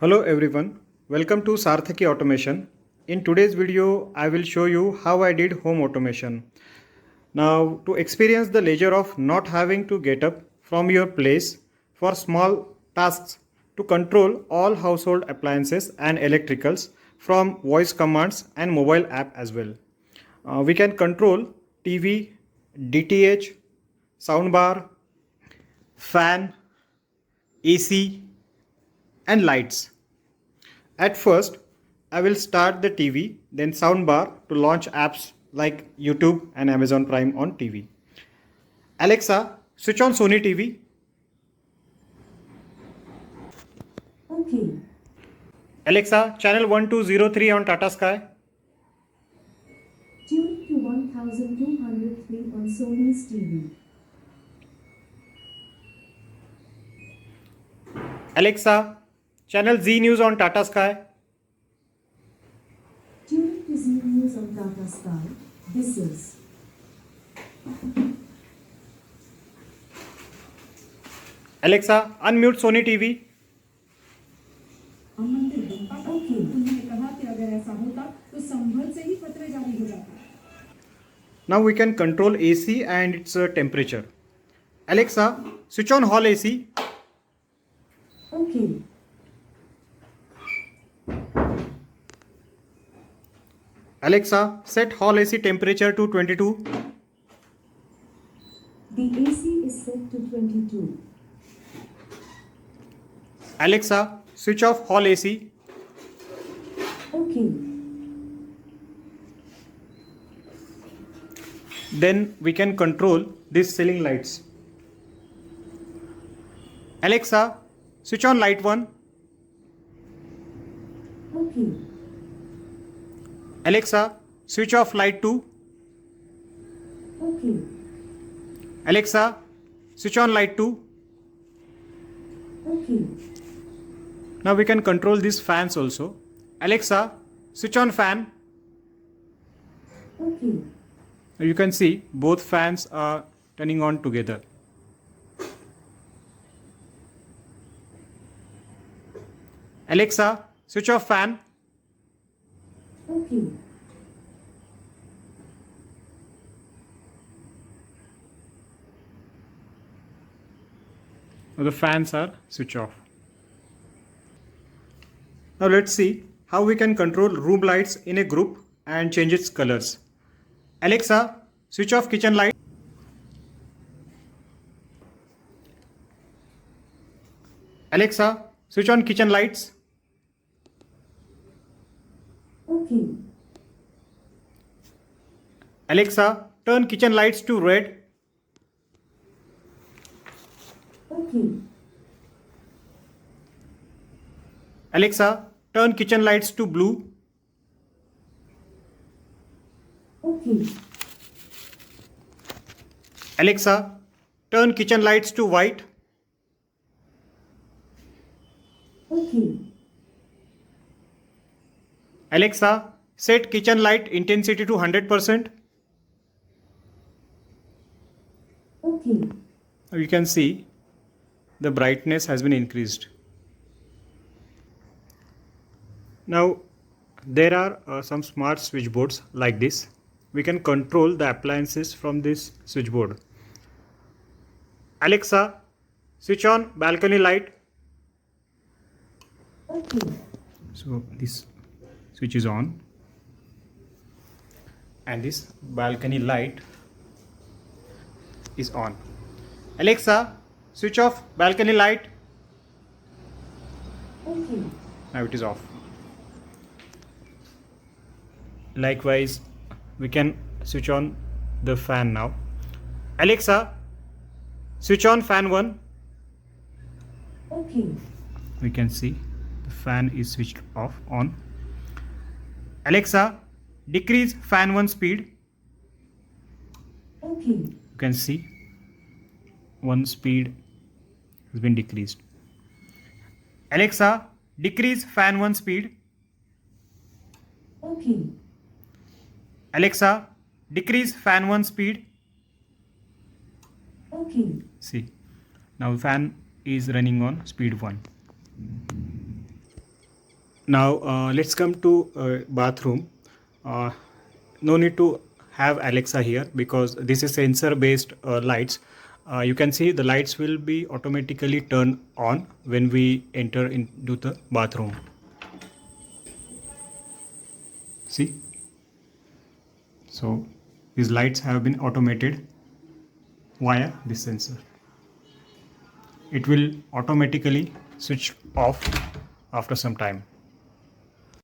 Hello everyone, welcome to Sarthaki Automation. In today's video, I will show you how I did home automation. Now, to experience the leisure of not having to get up from your place for small tasks, to control all household appliances and electricals from voice commands and mobile app as well. We can control TV, DTH, soundbar, fan, AC, and lights. At first, I will start the TV, then soundbar to launch apps like YouTube and Amazon Prime on TV. Alexa, switch on Sony TV. Okay. Alexa, channel 1203 on Tata Sky. Tune to 1203 on Sony's TV. Alexa, channel Z News on Tata Sky. Tune to Z News on Tata Sky. This is Alexa, unmute Sony TV. okay. उन्होंने कहा कि अगर ऐसा होता तो संभल से ही पत्र जारी हो जाता। Now we can control AC and its temperature. Alexa, switch on hall AC. Okay. Alexa, set hall AC temperature to 22. The AC is set to 22. Alexa, switch off hall AC. Okay. Then we can control these ceiling lights. Alexa, switch on light 1. Okay. Alexa, switch off light 2. Okay. Alexa, switch on light 2. Okay. Now we can control these fans also. Alexa, switch on fan. Okay. Now you can see both fans are turning on together. Alexa, switch off fan. Okay. Now the fans are switched off. Now let's see how we can control room lights in a group and change its colors. Alexa, switch off kitchen light. Alexa, switch on kitchen lights. Okay. Alexa, turn kitchen lights to red. Okay. Alexa, turn kitchen lights to blue. Okay. Alexa, turn kitchen lights to white. Okay. Alexa, set kitchen light intensity to 100%. Okay. Now you can see the brightness has been increased. Now there are some smart switchboards like this. We can control the appliances from this switchboard. Alexa, switch on balcony light. Okay. So this switch is on and this balcony light is on. Alexa, switch off balcony light. Okay. Now it is off. Likewise, we can switch on the fan now. Alexa, switch on fan 1. Okay. We can see the fan is switched off on. Alexa, decrease fan 1 speed. Okay. You can see one speed has been decreased. Alexa, decrease fan 1 speed. Okay. Alexa, decrease fan 1 speed. Okay. See, now fan is running on speed 1. Now let's come to bathroom. No need to have Alexa here because this is sensor based lights. You can see the lights will be automatically turned on when we enter into the bathroom. See, so these lights have been automated via this sensor. It will automatically switch off after some time.